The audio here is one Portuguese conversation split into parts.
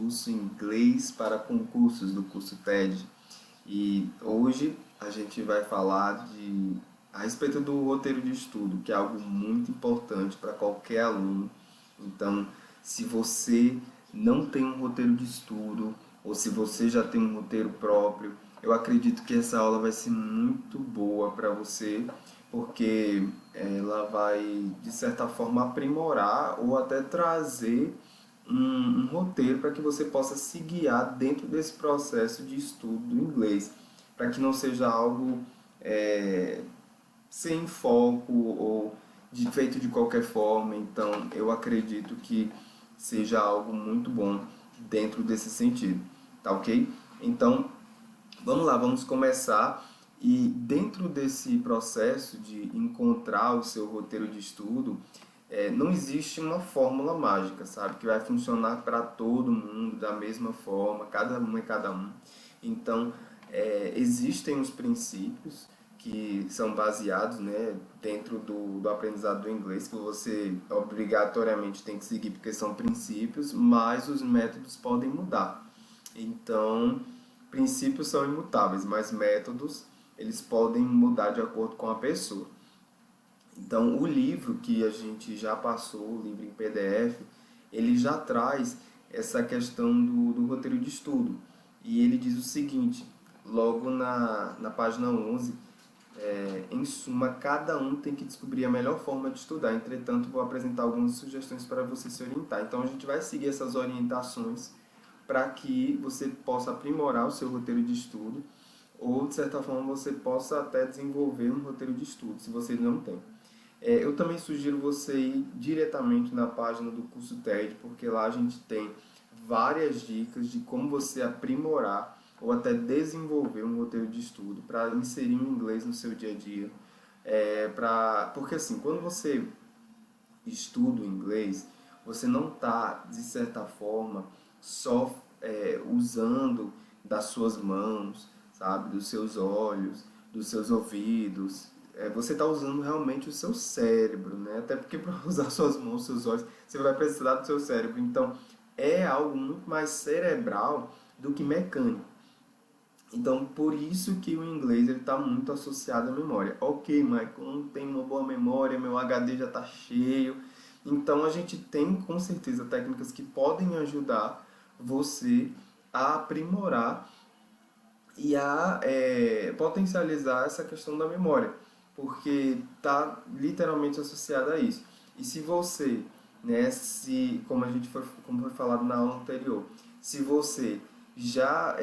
curso Inglês para Concursos do curso TED. E hoje a gente vai falar a respeito do roteiro de estudo, que é algo muito importante para qualquer aluno. Então, se você não tem um roteiro de estudo, ou se você já tem um roteiro próprio, eu acredito que essa aula vai ser muito boa para você, porque ela vai, de certa forma, aprimorar ou até trazer um roteiro para que você possa se guiar dentro desse processo de estudo do inglês, para que não seja algo é, sem foco ou feito de qualquer forma. Então, eu acredito que seja algo muito bom dentro desse sentido, tá ok? Então, vamos lá, vamos começar. E dentro desse processo de encontrar o seu roteiro de estudo, não existe uma fórmula mágica, sabe? Que vai funcionar para todo mundo da mesma forma, cada um é cada um. Então, existem os princípios que são baseados, né, dentro do aprendizado do inglês, que você obrigatoriamente tem que seguir porque são princípios, mas os métodos podem mudar. Então, princípios são imutáveis, mas métodos eles podem mudar de acordo com a pessoa. Então, o livro que a gente já passou, o livro em PDF, ele já traz essa questão do roteiro de estudo. E ele diz o seguinte, logo na página 11, em suma, cada um tem que descobrir a melhor forma de estudar. Entretanto, vou apresentar algumas sugestões para você se orientar. Então, a gente vai seguir essas orientações para que você possa aprimorar o seu roteiro de estudo ou, de certa forma, você possa até desenvolver um roteiro de estudo, se você não tem. Eu também sugiro você ir diretamente na página do curso TED, porque lá a gente tem várias dicas de como você aprimorar ou até desenvolver um roteiro de estudo para inserir o inglês no seu dia a dia. Porque assim, quando você estuda o inglês, você não está, de certa forma, só usando das suas mãos, sabe, dos seus olhos, dos seus ouvidos. Você está usando realmente o seu cérebro, né? Até porque para usar suas mãos, seus olhos, você vai precisar do seu cérebro. Então, é algo muito mais cerebral do que mecânico. Então, por isso que o inglês está muito associado à memória. Ok, Michael, não tenho uma boa memória, meu HD já está cheio. Então, a gente tem com certeza técnicas que podem ajudar você a aprimorar e a potencializar essa questão da memória, porque está literalmente associada a isso. E se você, né, como foi falado na aula anterior, se você já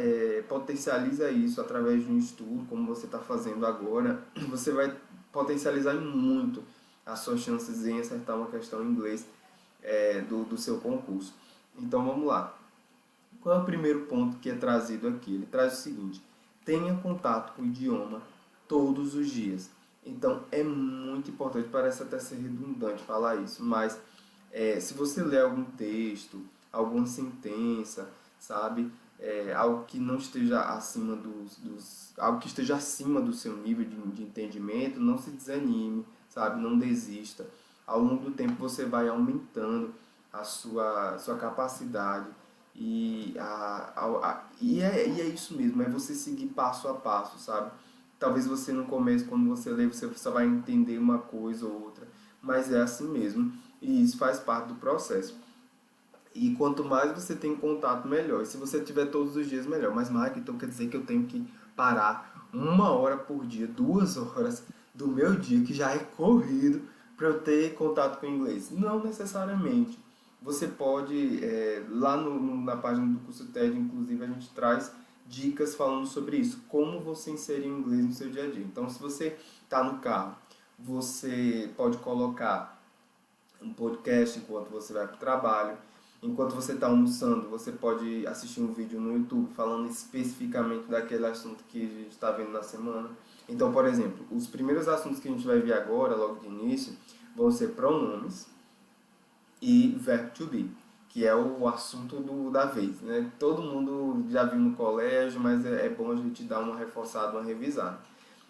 potencializa isso através de um estudo, como você está fazendo agora, você vai potencializar muito as suas chances em acertar uma questão em inglês do seu concurso. Então vamos lá. Qual é o primeiro ponto que é trazido aqui? Ele traz o seguinte: tenha contato com o idioma todos os dias. Então é muito importante, parece até ser redundante falar isso, mas se você ler algum texto, alguma sentença, sabe, algo que não esteja acima algo que esteja acima do seu nível de entendimento, não se desanime, sabe, não desista. Ao longo do tempo você vai aumentando a sua capacidade e é isso mesmo, é você seguir passo a passo, sabe? Talvez você no começo, quando você lê, você só vai entender uma coisa ou outra, mas é assim mesmo e isso faz parte do processo. E quanto mais você tem contato, melhor. E se você tiver todos os dias, melhor. Mas, Mike, então quer dizer que eu tenho que parar 1 hora por dia, 2 horas do meu dia, que já é corrido, para eu ter contato com o inglês? Não necessariamente. Você pode, lá na página do curso TED, inclusive, a gente traz dicas falando sobre isso. Como você inserir o inglês no seu dia a dia. Então, se você está no carro, você pode colocar um podcast enquanto você vai para o trabalho. Enquanto você está almoçando, você pode assistir um vídeo no YouTube falando especificamente daquele assunto que a gente está vendo na semana. Então, por exemplo, os primeiros assuntos que a gente vai ver agora, logo de início, vão ser pronomes e verbo to be, que é o assunto da vez, né? Todo mundo já viu no colégio, mas é bom a gente dar uma reforçada, uma revisada.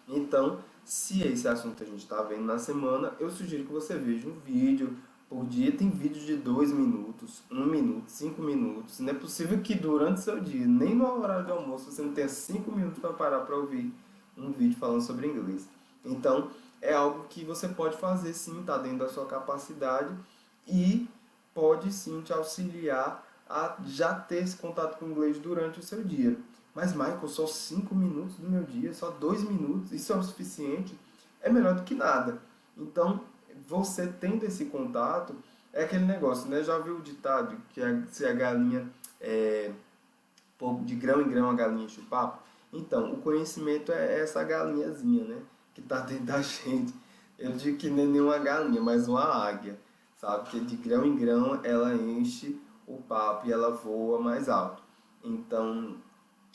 Então, se esse assunto a gente está vendo na semana, eu sugiro que você veja um vídeo, por dia, tem vídeos de 2 minutos, 1 minuto, 5 minutos. Não é possível que durante o seu dia, nem no horário de almoço, você não tenha 5 minutos para parar para ouvir um vídeo falando sobre inglês. Então, é algo que você pode fazer sim, está dentro da sua capacidade e pode sim te auxiliar a já ter esse contato com o inglês durante o seu dia. Mas, Michael, só 5 minutos do meu dia, só 2 minutos, isso é o suficiente? É melhor do que nada. Então, você tendo esse contato, é aquele negócio, né? Já viu o ditado que se a galinha, de grão em grão a galinha enche o papo? Então, o conhecimento é essa galinhazinha, né? Que está dentro da gente. Eu digo que nem uma galinha, mas uma águia, sabe? Que de grão em grão ela enche o papo e ela voa mais alto. Então,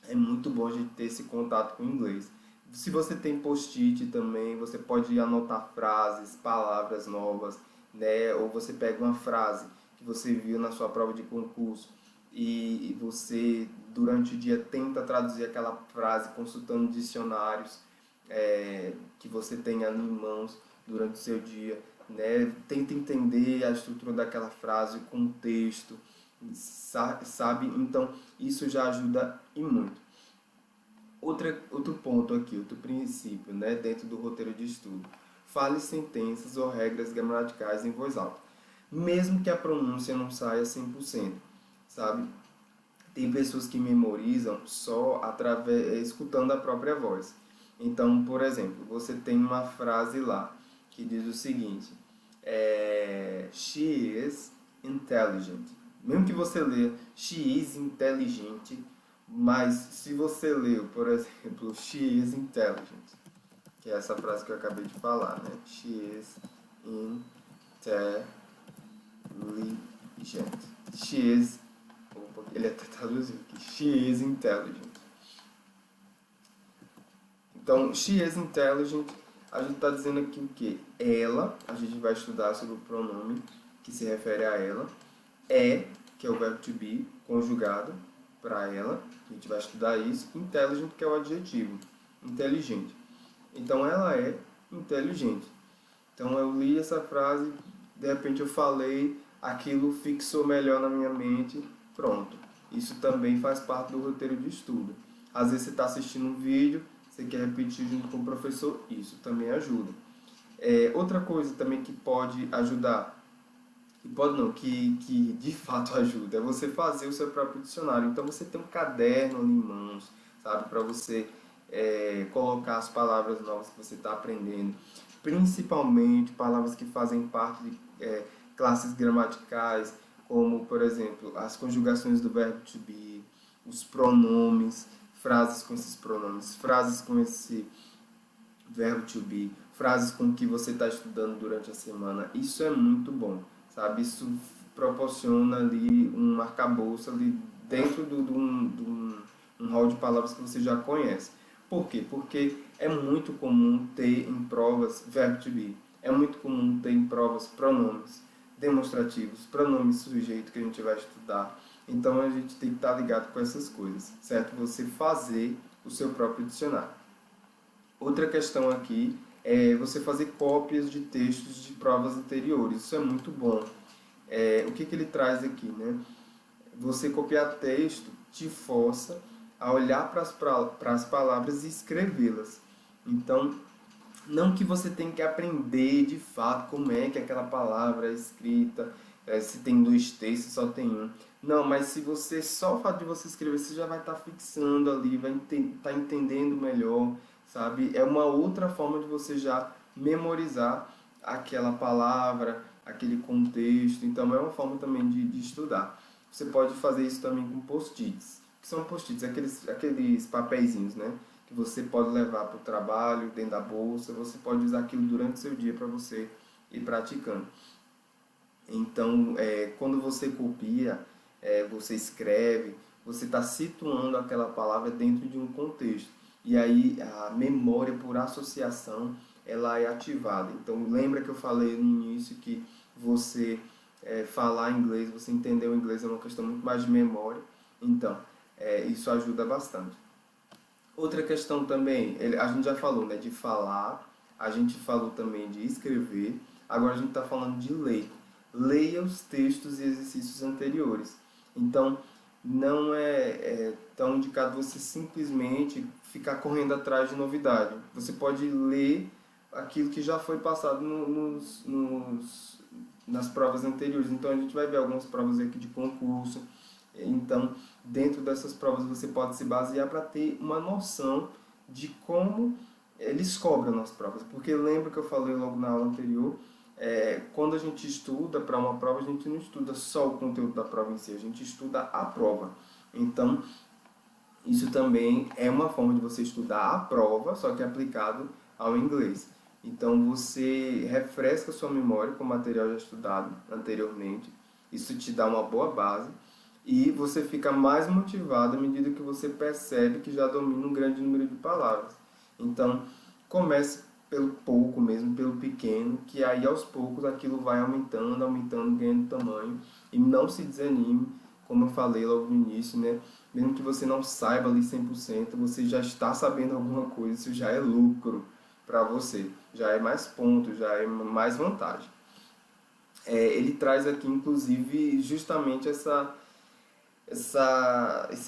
é muito bom a gente ter esse contato com o inglês. Se você tem post-it também, você pode anotar frases, palavras novas, né? Ou você pega uma frase que você viu na sua prova de concurso e você, durante o dia, tenta traduzir aquela frase consultando dicionários que você tem ali em mãos durante o seu dia, né? Tenta entender a estrutura daquela frase, o contexto, sabe? Então, isso já ajuda e muito. Outro ponto aqui, outro princípio, né, dentro do roteiro de estudo. Fale sentenças ou regras gramaticais em voz alta, mesmo que a pronúncia não saia 100%, sabe? Tem pessoas que memorizam só escutando a própria voz. Então, por exemplo, você tem uma frase lá que diz o seguinte: She is intelligent. Mesmo que você leia She is intelligente, mas se você leu, por exemplo, She is intelligent, que é essa frase que eu acabei de falar, né? She is intelligent. She is, ele até traduziu aqui, She is intelligent. Então, she is intelligent, a gente está dizendo aqui o que? Ela, a gente vai estudar sobre o pronome que se refere a ela, que é o verbo to be, conjugado para ela, a gente vai estudar isso, intelligent, que é o adjetivo, inteligente. Então, ela é inteligente. Então, eu li essa frase, de repente eu falei, aquilo fixou melhor na minha mente, pronto. Isso também faz parte do roteiro de estudo. Às vezes você está assistindo um vídeo, você quer repetir junto com o professor, isso também ajuda. Outra coisa também que pode ajudar, que de fato ajuda, é você fazer o seu próprio dicionário. Então você tem um caderno ali em mãos, sabe, para você colocar as palavras novas que você está aprendendo, principalmente palavras que fazem parte de classes gramaticais, como, por exemplo, as conjugações do verbo to be, os pronomes, frases com esses pronomes, frases com esse verbo to be, frases com que você está estudando durante a semana. Isso é muito bom, sabe? Isso proporciona ali um arcabouço ali dentro de um hall de palavras que você já conhece. Por quê? Porque é muito comum ter em provas verbo to be. É muito comum ter em provas pronomes demonstrativos, pronomes sujeito que a gente vai estudar. Então a gente tem que estar ligado com essas coisas, certo? Você fazer o seu próprio dicionário. Outra questão aqui é você fazer cópias de textos de provas anteriores. Isso é muito bom. O que ele traz aqui, né? Você copiar texto te força a olhar para as palavras e escrevê-las. Então, não que você tenha que aprender de fato como é que aquela palavra é escrita, se tem 2 T, se só tem um. Não, mas se você, só o fato de você escrever, você já vai estar fixando ali, vai estar entendendo melhor, sabe? É uma outra forma de você já memorizar aquela palavra, aquele contexto. Então é uma forma também de estudar. Você pode fazer isso também com post-its. O que são post-its? Aqueles papeizinhos, né? Que você pode levar para o trabalho, dentro da bolsa. Você pode usar aquilo durante o seu dia para você ir praticando. Então, quando você copia, você escreve, você está situando aquela palavra dentro de um contexto. E aí a memória por associação ela é ativada. Então, lembra que eu falei no início que você falar inglês, você entender o inglês é uma questão muito mais de memória. Então, isso ajuda bastante. Outra questão também, a gente já falou, né, de falar, a gente falou também de escrever, agora a gente está falando de ler. leia os textos e exercícios anteriores. Então, não é tão indicado você simplesmente ficar correndo atrás de novidade. Você pode ler aquilo que já foi passado nas provas anteriores. Então, a gente vai ver algumas provas aqui de concurso. Então, dentro dessas provas, você pode se basear para ter uma noção de como eles cobram nas provas. Porque lembra que eu falei logo na aula anterior, quando a gente estuda para uma prova, a gente não estuda só o conteúdo da prova em si, a gente estuda a prova. Então, isso também é uma forma de você estudar a prova, só que aplicado ao inglês. Então, você refresca sua memória com o material já estudado anteriormente, isso te dá uma boa base, e você fica mais motivado à medida que você percebe que já domina um grande número de palavras. Então, comece pelo pouco mesmo, pelo pequeno, que aí aos poucos aquilo vai aumentando, aumentando, ganhando tamanho. E não se desanime, como eu falei logo no início, né? Mesmo que você não saiba ali 100%, você já está sabendo alguma coisa, isso já é lucro para você. Já é mais ponto, já é mais vantagem. Ele traz aqui, inclusive, justamente esse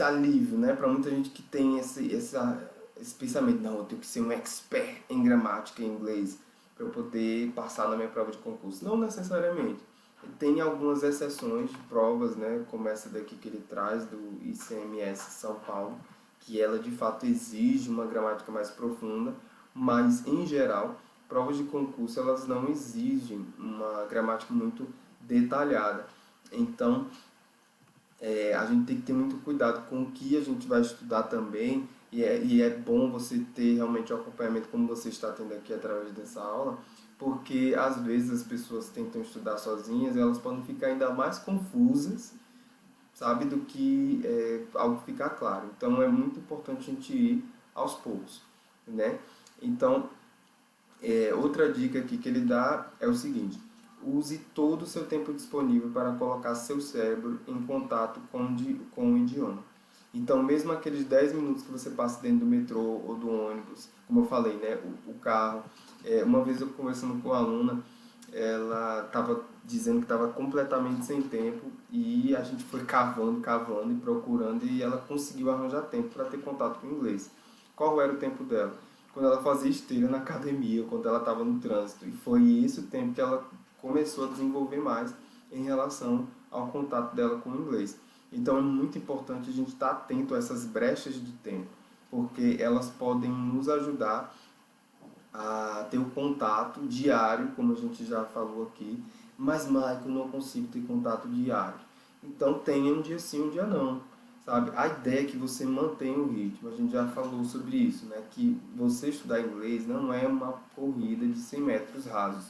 alívio, né? Para muita gente que tem esse pensamento, não, eu tenho que ser um expert em gramática em inglês para eu poder passar na minha prova de concurso. Não necessariamente. Tem algumas exceções de provas, né? Como essa daqui que ele traz do ICMS São Paulo, que ela de fato exige uma gramática mais profunda, mas em geral, provas de concurso elas não exigem uma gramática muito detalhada. Então, a gente tem que ter muito cuidado com o que a gente vai estudar também, e é bom você ter realmente o acompanhamento como você está tendo aqui através dessa aula, porque às vezes as pessoas tentam estudar sozinhas e elas podem ficar ainda mais confusas, sabe, do que algo ficar claro. Então é muito importante a gente ir aos poucos, né? Então, outra dica aqui que ele dá é o seguinte: use todo o seu tempo disponível para colocar seu cérebro em contato com o idioma. Então, mesmo aqueles 10 minutos que você passa dentro do metrô ou do ônibus, como eu falei, né, o carro. Uma vez eu conversando com uma aluna, ela estava dizendo que estava completamente sem tempo e a gente foi cavando, cavando e procurando e ela conseguiu arranjar tempo para ter contato com o inglês. Qual era o tempo dela? Quando ela fazia esteira na academia, quando ela estava no trânsito. E foi esse o tempo que ela começou a desenvolver mais em relação ao contato dela com o inglês. Então é muito importante a gente estar atento a essas brechas de tempo, porque elas podem nos ajudar a ter o contato diário, como a gente já falou aqui. Mas, Michael, não consigo ter contato diário. Então tenha um dia sim, um dia não. Sabe? A ideia é que você mantenha o ritmo. A gente já falou sobre isso, né? Que você estudar inglês não é uma corrida de 100 metros rasos.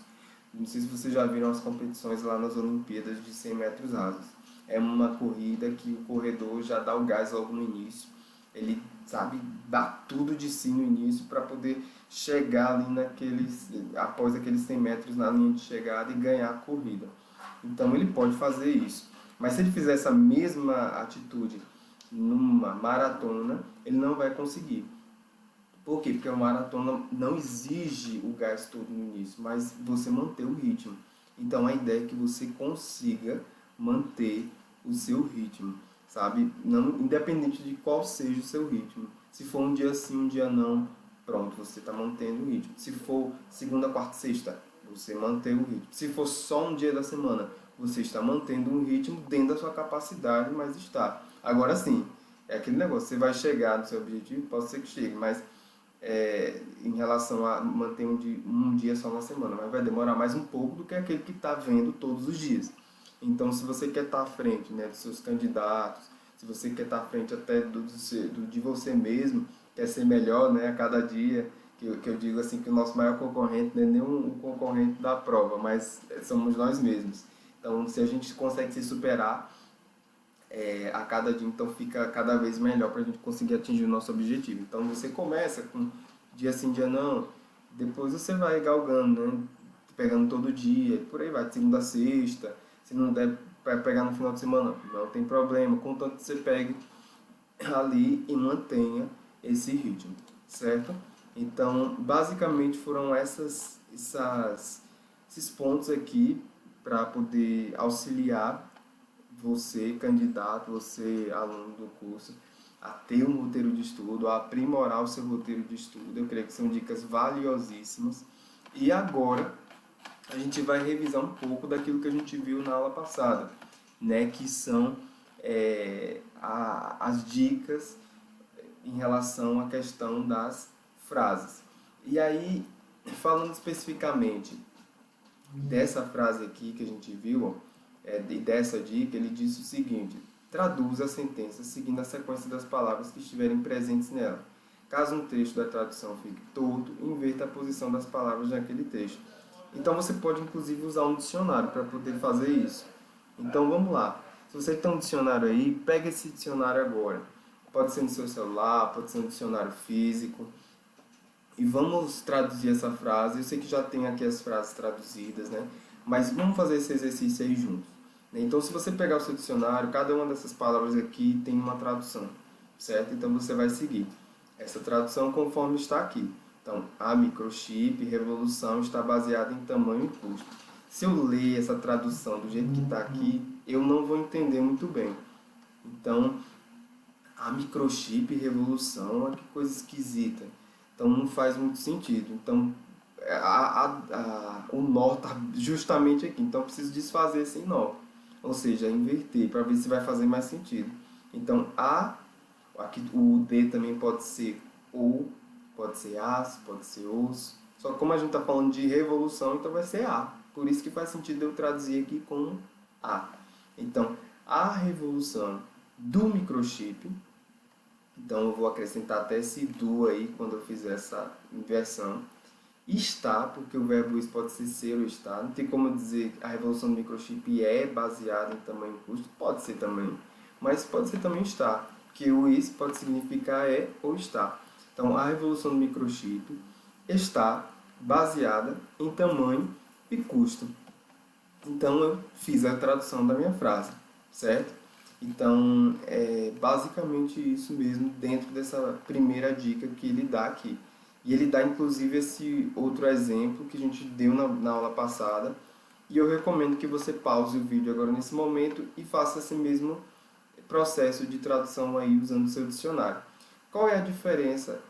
Não sei se vocês já viram as competições lá nas Olimpíadas de 100 metros rasos. É uma corrida que o corredor já dá o gás logo no início. Ele, sabe, dá tudo de si no início para poder chegar ali após aqueles 100 metros na linha de chegada e ganhar a corrida. Então ele pode fazer isso. Mas se ele fizer essa mesma atitude numa maratona, ele não vai conseguir. Por quê? Porque a maratona não exige o gás todo no início, mas você manter o ritmo. Então a ideia é que você consiga manter o seu ritmo, sabe? Não, independente de qual seja o seu ritmo. Se for um dia sim, um dia não, pronto, você está mantendo o ritmo. Se for segunda, quarta e sexta, você mantém o ritmo. Se for só um dia da semana, você está mantendo um ritmo dentro da sua capacidade, mas está. Agora sim, é aquele negócio, você vai chegar no seu objetivo, pode ser que chegue, mas em relação a manter um dia só na semana, mas vai demorar mais um pouco do que aquele que está vendo todos os dias. Então, se você quer estar à frente, né, dos seus candidatos, se você quer estar à frente até de você mesmo, quer ser melhor, né, a cada dia, que eu digo assim que o nosso maior concorrente não é nem um concorrente da prova, mas somos nós mesmos. Então, se a gente consegue se superar a cada dia, então fica cada vez melhor para a gente conseguir atingir o nosso objetivo. Então, você começa com dia sim, dia não, depois você vai galgando, né, pegando todo dia, por aí vai, de segunda a sexta. Se não der para pegar no final de semana, não tem problema, contanto que você pegue ali e mantenha esse ritmo, certo? Então, basicamente foram esses pontos aqui para poder auxiliar você, candidato, você, aluno do curso, a ter um roteiro de estudo, a aprimorar o seu roteiro de estudo. Eu creio que são dicas valiosíssimas. E agora a gente vai revisar um pouco daquilo que a gente viu na aula passada, né, que são as dicas em relação à questão das frases. E aí, falando especificamente dessa frase aqui que a gente viu, e dessa dica, ele diz o seguinte: traduza a sentença seguindo a sequência das palavras que estiverem presentes nela. Caso um trecho da tradução fique torto, inverta a posição das palavras naquele texto. Então você pode inclusive usar um dicionário para poder fazer isso. Então vamos lá. Se você tem um dicionário aí, pega esse dicionário agora. Pode ser no seu celular, pode ser um dicionário físico. E vamos traduzir essa frase. Eu sei que já tem aqui as frases traduzidas, né? Mas vamos fazer esse exercício aí juntos. Então, se você pegar o seu dicionário, cada uma dessas palavras aqui tem uma tradução, certo? Então, você vai seguir essa tradução conforme está aqui. Então, a microchip, revolução, está baseada em tamanho e custo. Se eu ler essa tradução do jeito que está aqui, eu não vou entender muito bem. Então, a microchip, revolução, que coisa esquisita. Então, não faz muito sentido. Então, o nó está justamente aqui. Então, eu preciso desfazer esse nó. Ou seja, inverter, para ver se vai fazer mais sentido. Então, aqui o D também pode ser ou, pode ser as, pode ser os. Só que como a gente está falando de revolução, então vai ser a. Por isso que faz sentido eu traduzir aqui com a. Então, a revolução do microchip. Então, eu vou acrescentar até esse do aí quando eu fizer essa inversão. Está, porque o verbo is pode ser ou estar. Não tem como dizer que a revolução do microchip é baseada em tamanho e custo. Pode ser também, mas pode ser também está, porque o is pode significar é ou está. Então, a revolução do microchip está baseada em tamanho e custo. Então, eu fiz a tradução da minha frase, certo? Então, é basicamente isso mesmo dentro dessa primeira dica que ele dá aqui. E ele dá inclusive esse outro exemplo que a gente deu na aula passada. E eu recomendo que você pause o vídeo agora nesse momento e faça esse mesmo processo de tradução aí usando o seu dicionário. Qual é a diferença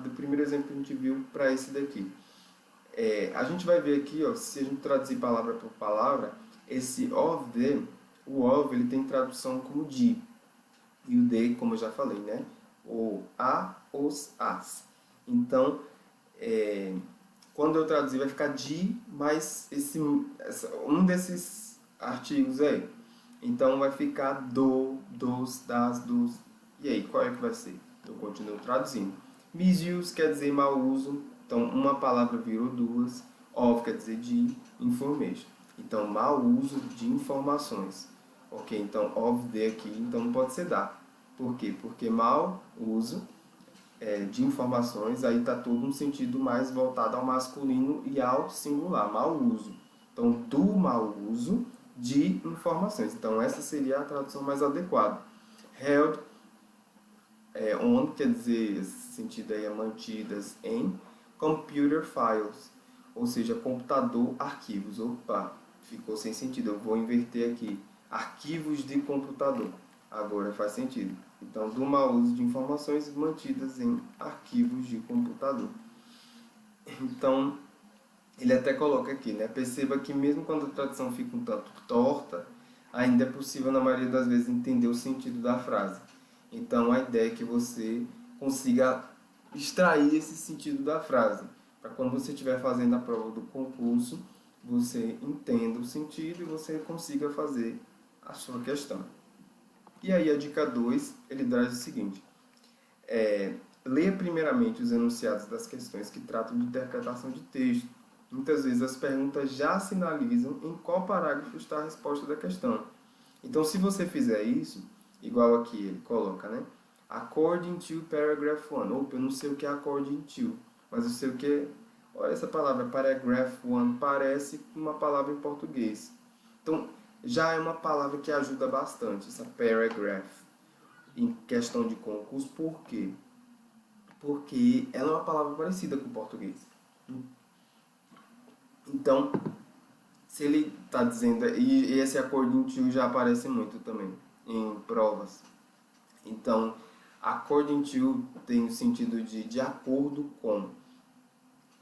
do primeiro exemplo que a gente viu para esse daqui? A gente vai ver aqui, ó, se a gente traduzir palavra por palavra, esse of the, o of ele tem tradução como de. E o de, como eu já falei, né? O a, os, as. Então, quando eu traduzir vai ficar de mais um desses artigos aí. Então vai ficar do, dos, das, dos. E aí, qual é que vai ser? Eu continuo traduzindo. Misuse quer dizer mau uso. Então, uma palavra virou duas. Of quer dizer de, information. Então, mau uso de informações. Ok? Então, of the aqui, então não pode ser da. Por quê? Porque mau uso de informações, aí está todo um sentido mais voltado ao masculino e ao singular, mau uso. Então, do mau uso de informações. Então, essa seria a tradução mais adequada. Held on, quer dizer, esse sentido aí é mantidas em computer files, ou seja, computador, arquivos. Opa, ficou sem sentido, eu vou inverter aqui. Arquivos de computador. Agora faz sentido. Então, do mau uso de informações mantidas em arquivos de computador. Então, ele até coloca aqui, né? Perceba que mesmo quando a tradução fica um tanto torta, ainda é possível, na maioria das vezes, entender o sentido da frase. Então, a ideia é que você consiga extrair esse sentido da frase, para quando você estiver fazendo a prova do concurso, você entenda o sentido e você consiga fazer a sua questão. E aí a dica 2, ele traz o seguinte: leia primeiramente os enunciados das questões que tratam de interpretação de texto. Muitas vezes as perguntas já sinalizam em qual parágrafo está a resposta da questão. Então, se você fizer isso, igual aqui ele coloca, né? According to paragraph 1. Opa, eu não sei o que é according to, mas eu sei o que é. Olha essa palavra, paragraph 1, parece uma palavra em português. Então, já é uma palavra que ajuda bastante, essa paragraph, em questão de concurso. Por quê? Porque ela é uma palavra parecida com o português. Então, Se ele está dizendo, e esse according to já aparece muito também em provas. Então, according to tem o sentido de acordo com,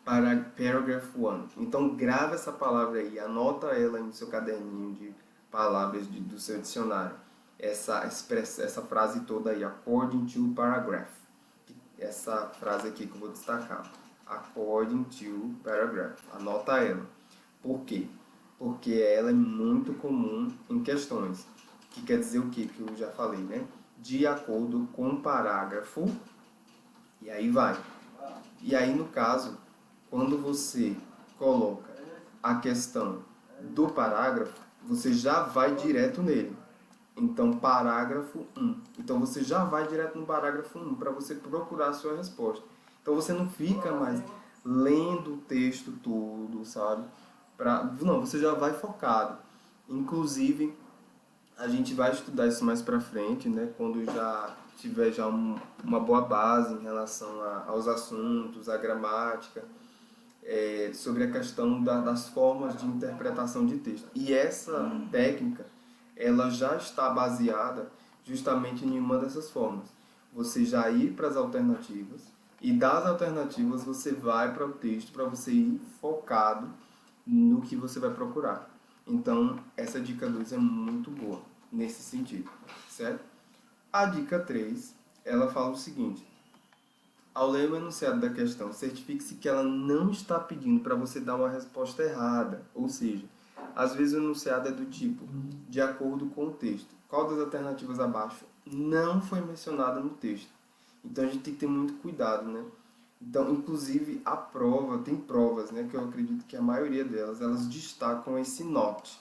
para paragraph 1. Então, grava essa palavra aí, anota ela no seu caderninho de palavras do seu dicionário. Essa frase toda aí, according to paragraph. Essa frase aqui que eu vou destacar. According to paragraph. Anota ela. Por quê? Porque ela é muito comum em questões. Que quer dizer o quê? Que eu já falei, né? De acordo com o parágrafo. E aí vai. E aí, no caso, quando você coloca a questão do parágrafo, você já vai direto nele. Então, parágrafo 1. Então, você já vai direto no parágrafo 1 para você procurar a sua resposta. Então, você não fica mais lendo o texto todo, sabe? Não, você já vai focado. Inclusive, a gente vai estudar isso mais para frente, né? Quando já tiver já uma boa base em relação aos assuntos, à gramática, sobre a questão das formas de interpretação de texto. E essa técnica, ela já está baseada justamente em uma dessas formas. Você já ir para as alternativas e das alternativas você vai para o texto para você ir focado no que você vai procurar. Então, essa dica 2 é muito boa nesse sentido, certo? A dica 3, ela fala o seguinte: ao ler o enunciado da questão, certifique-se que ela não está pedindo para você dar uma resposta errada. Ou seja, às vezes o enunciado é do tipo, de acordo com o texto. Qual das alternativas abaixo não foi mencionada no texto? Então a gente tem que ter muito cuidado, né? Então, inclusive, a prova, tem provas, né, que eu acredito que a maioria delas, elas destacam esse not.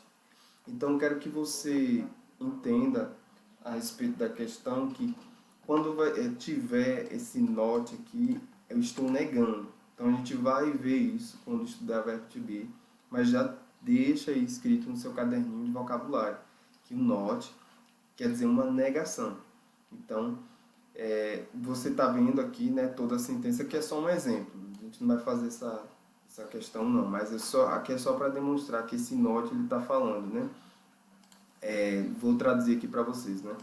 Então, eu quero que você entenda a respeito da questão que quando tiver esse not aqui, eu estou negando. Então, a gente vai ver isso quando estudar verbo to be, mas já deixa aí escrito no seu caderninho de vocabulário que o not quer dizer uma negação. Então, você está vendo aqui, né, toda a sentença, que é só um exemplo. A gente não vai fazer essa questão não, mas aqui é só para demonstrar que esse not ele está falando, né? Vou traduzir aqui para vocês, né?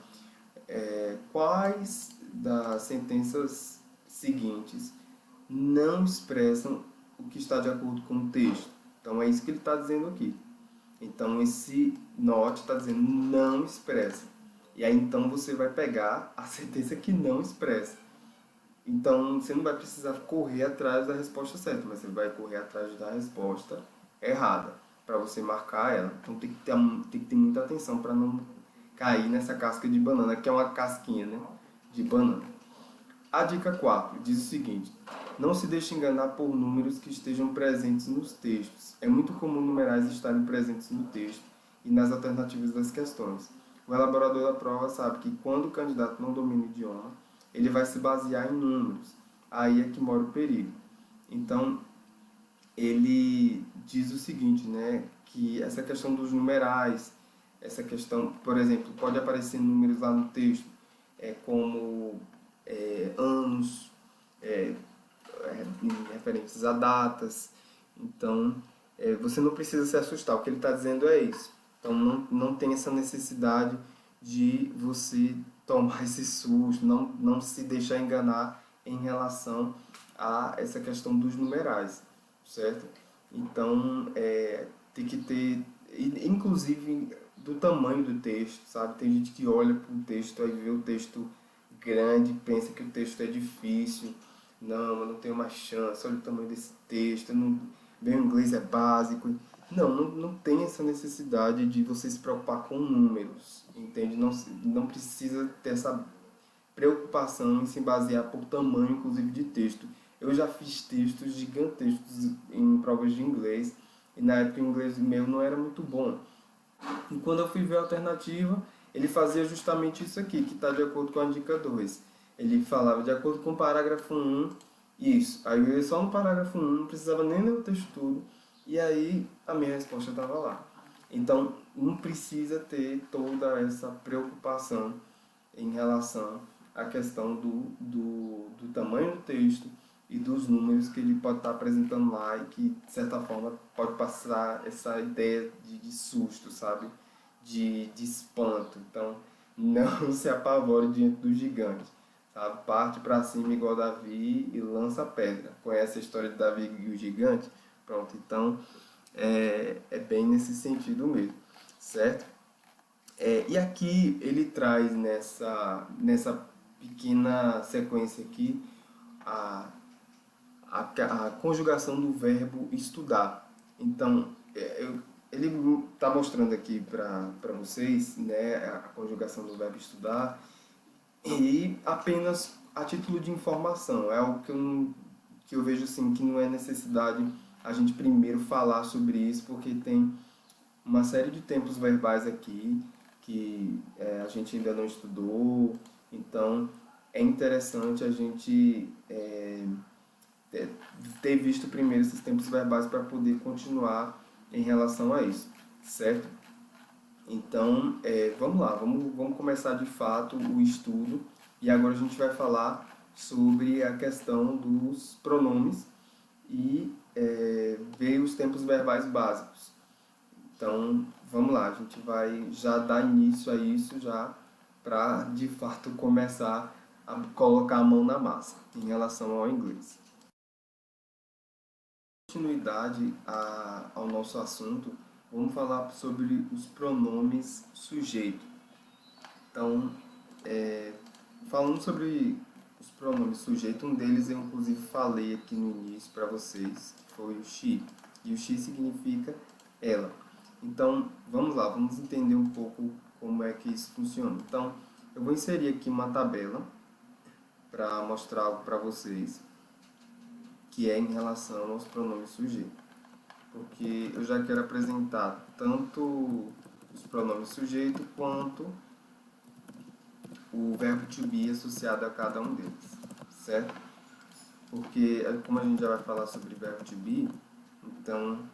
Quais das sentenças seguintes não expressam o que está de acordo com o texto? Então é isso que ele está dizendo aqui. Então esse not está dizendo não expressa. E aí então você vai pegar a sentença que não expressa. Então você não vai precisar correr atrás da resposta certa, mas você vai correr atrás da resposta errada para você marcar ela. Então tem que ter muita atenção para não cair nessa casca de banana, que é uma casquinha, né, de banana. A dica 4 diz o seguinte: não se deixe enganar por números que estejam presentes nos textos. É muito comum numerais estarem presentes no texto e nas alternativas das questões. O elaborador da prova sabe que quando o candidato não domina o idioma, ele vai se basear em números. Aí é que mora o perigo. Então, ele diz o seguinte, né, que essa questão dos numerais, essa questão, por exemplo, pode aparecer números lá no texto, como anos, referentes a datas. Então, você não precisa se assustar, o que ele está dizendo é isso. Então, não tem essa necessidade de você tomar esse susto, não se deixar enganar em relação a essa questão dos numerais, certo? Então, tem que ter, inclusive, do tamanho do texto, sabe? Tem gente que olha para o texto, aí vê o texto grande, pensa que o texto é difícil, não, eu não tenho mais chance, olha o tamanho desse texto, meu inglês é básico. Não tem essa necessidade de você se preocupar com números, entende? Não precisa ter essa preocupação em se basear por tamanho, inclusive, de texto. Eu já fiz textos gigantescos em provas de inglês, e na época o inglês meu não era muito bom. E quando eu fui ver a alternativa, ele fazia justamente isso aqui, que está de acordo com a dica 2. Ele falava de acordo com o parágrafo 1, isso. Aí eu ia só no parágrafo 1, não precisava nem ler o texto todo, e aí a minha resposta estava lá. Então, não precisa ter toda essa preocupação em relação à questão do tamanho do texto e dos números que ele pode estar apresentando lá e que, de certa forma, pode passar essa ideia de susto, sabe? De espanto. Então, não se apavore diante do gigante, sabe? Parte para cima igual Davi e lança a pedra. Conhece a história de Davi e o gigante? Pronto, então é bem nesse sentido mesmo, certo? E aqui ele traz nessa pequena sequência aqui a, a conjugação do verbo estudar. Então, ele está mostrando aqui para vocês, né, a conjugação do verbo estudar e apenas a título de informação. É algo que eu vejo assim que não é necessidade a gente primeiro falar sobre isso, porque tem uma série de tempos verbais aqui que a gente ainda não estudou, então é interessante a gente ter visto primeiro esses tempos verbais para poder continuar em relação a isso, certo? Então, vamos lá, vamos começar de fato o estudo e agora a gente vai falar sobre a questão dos pronomes e ver os tempos verbais básicos. Então, vamos lá, a gente vai já dar início a isso já para de fato começar a colocar a mão na massa em relação ao inglês. Continuidade ao nosso assunto, vamos falar sobre os pronomes sujeito. Então, falando sobre os pronomes sujeito, um deles eu inclusive falei aqui no início para vocês, que foi o she. E o she significa ela. Então, vamos lá, vamos entender um pouco como é que isso funciona. Então, eu vou inserir aqui uma tabela para mostrar algo para vocês, que é em relação aos pronomes sujeito. Porque eu já quero apresentar tanto os pronomes sujeito quanto o verbo to be associado a cada um deles, certo? Porque, como a gente já vai falar sobre verbo to be, então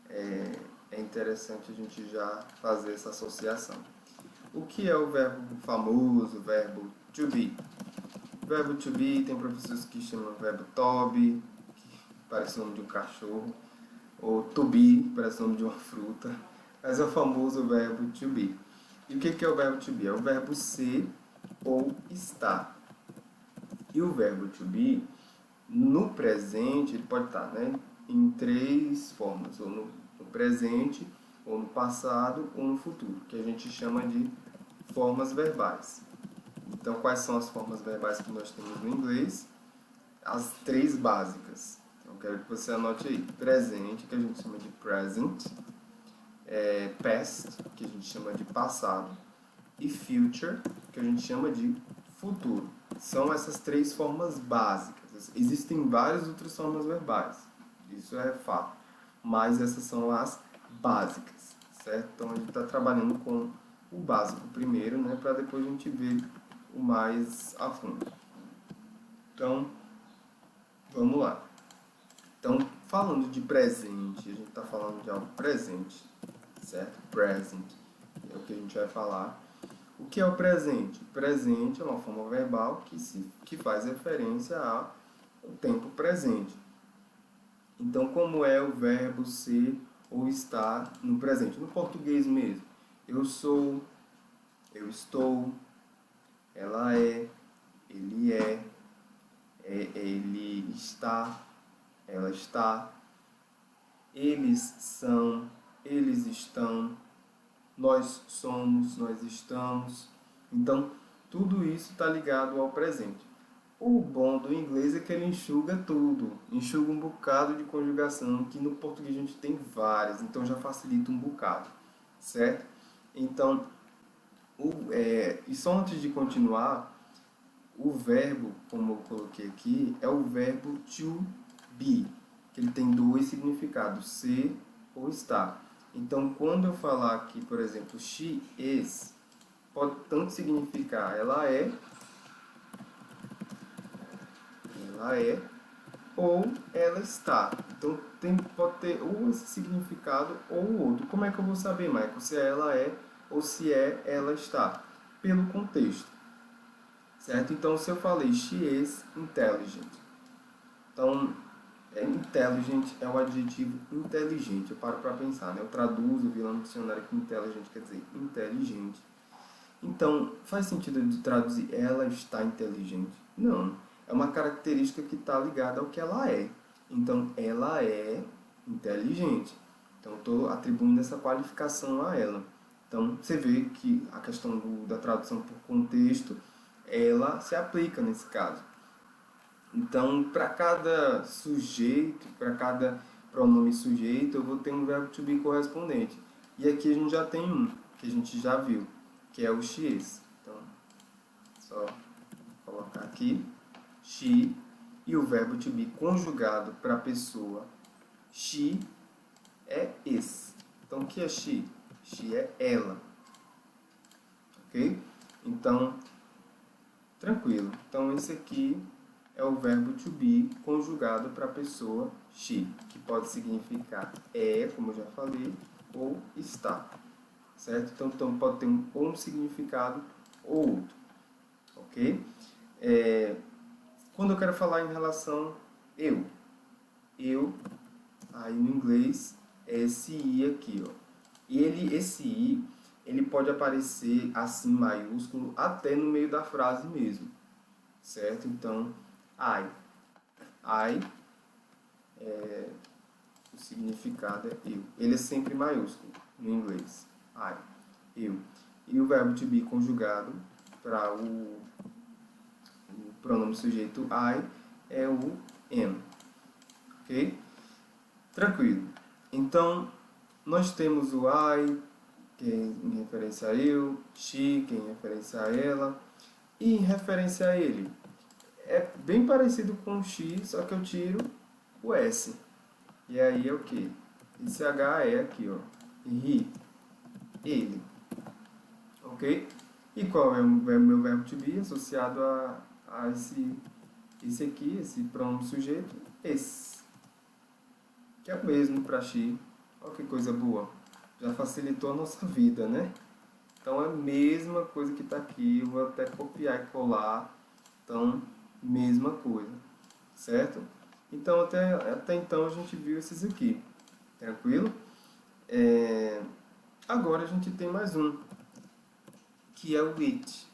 é interessante a gente já fazer essa associação. O que é o verbo famoso, o verbo to be? O verbo to be tem professores que chamam o verbo to be, que parece o nome de um cachorro, ou to be, parece o nome de uma fruta, mas é o famoso verbo to be. E o que é o verbo to be? É o verbo ser ou estar. E o verbo to be, no presente, ele pode estar, né, em três formas, ou no presente, ou no passado, ou no futuro, que a gente chama de formas verbais. Então, quais são as formas verbais que nós temos no inglês? As três básicas. Então, eu quero que você anote aí. Presente, que a gente chama de present. Past, que a gente chama de passado. E future, que a gente chama de futuro. São essas três formas básicas. Existem várias outras formas verbais. Isso é fato. Mas essas são as básicas, certo? Então, a gente está trabalhando com o básico primeiro, né, para depois a gente ver o mais a fundo. Então, vamos lá. Então, falando de presente, a gente está falando de algo presente, certo? Present é o que a gente vai falar. O que é o presente? Presente é uma forma verbal que faz referência ao tempo presente. Então, como é o verbo ser ou estar no presente? No português mesmo. Eu sou, eu estou, ela é, ele é, ele está, ela está, eles são, eles estão, nós somos, nós estamos. Então, tudo isso está ligado ao presente. O bom do inglês é que ele enxuga tudo, enxuga um bocado de conjugação, que no português a gente tem várias, então já facilita um bocado, certo? Então, e só antes de continuar, o verbo, como eu coloquei aqui, é o verbo to be, que ele tem dois significados, ser ou estar. Então, quando eu falar aqui, por exemplo, she is, pode tanto significar ela é, ou ela está. Então, pode ter ou esse significado ou o outro. Como é que eu vou saber, Michael, se ela é ou se ela está? Pelo contexto. Certo? Então, se eu falei she is intelligent, Então, intelligent é o adjetivo inteligente. Eu paro para pensar, né? Eu traduzo, vi lá no dicionário que intelligent quer dizer inteligente. Então, faz sentido de traduzir ela está inteligente? Não. É uma característica que está ligada ao que ela é. Então, ela é inteligente. Então, estou atribuindo essa qualificação a ela. Então, você vê que a questão da tradução por contexto, ela se aplica nesse caso. Então, para cada sujeito, para cada pronome sujeito, eu vou ter um verbo to be correspondente. E aqui a gente já tem um, que a gente já viu, que é o she is. Então, só colocar aqui, she, e o verbo to be conjugado para a pessoa she é is. Então, o que é she? She é ela. Ok? Então, tranquilo. Então, esse aqui é o verbo to be conjugado para a pessoa she, que pode significar é, como eu já falei, ou está. Certo? Então pode ter ou um significado ou outro. Ok? Quando eu quero falar em relação eu, aí no inglês é esse I aqui, ó. E esse I, ele pode aparecer assim maiúsculo até no meio da frase mesmo, certo? Então, I, o significado é eu. Ele é sempre maiúsculo no inglês. I, eu. E o verbo to be conjugado para o pronome sujeito I é o am. Ok? Tranquilo. Então, nós temos o I, que é em referência a eu, she, que é em referência a ela, e em referência a ele. É bem parecido com o she, só que eu tiro o S. E aí é o que? Esse H é aqui, ó. He, ele. Ok? E qual é o meu verbo to be associado a esse aqui, esse pronome sujeito? Esse. Que é o mesmo para she. Olha que coisa boa. Já facilitou a nossa vida, né? Então é a mesma coisa que está aqui. Eu vou até copiar e colar. Então, mesma coisa. Certo? Então, até então a gente viu esses aqui. Tranquilo? Agora a gente tem mais um, que é o it.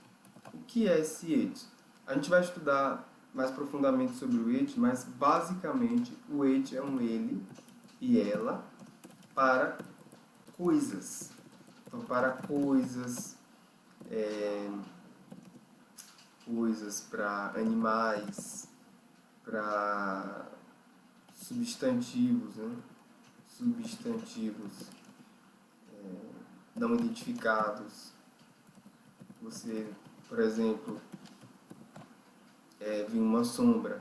O que é esse it? A gente vai estudar mais profundamente sobre o it, mas basicamente o it é um ele e ela para coisas. Então, para coisas, coisas para animais, para substantivos, né? Substantivos não identificados. Você, por exemplo, viu uma sombra,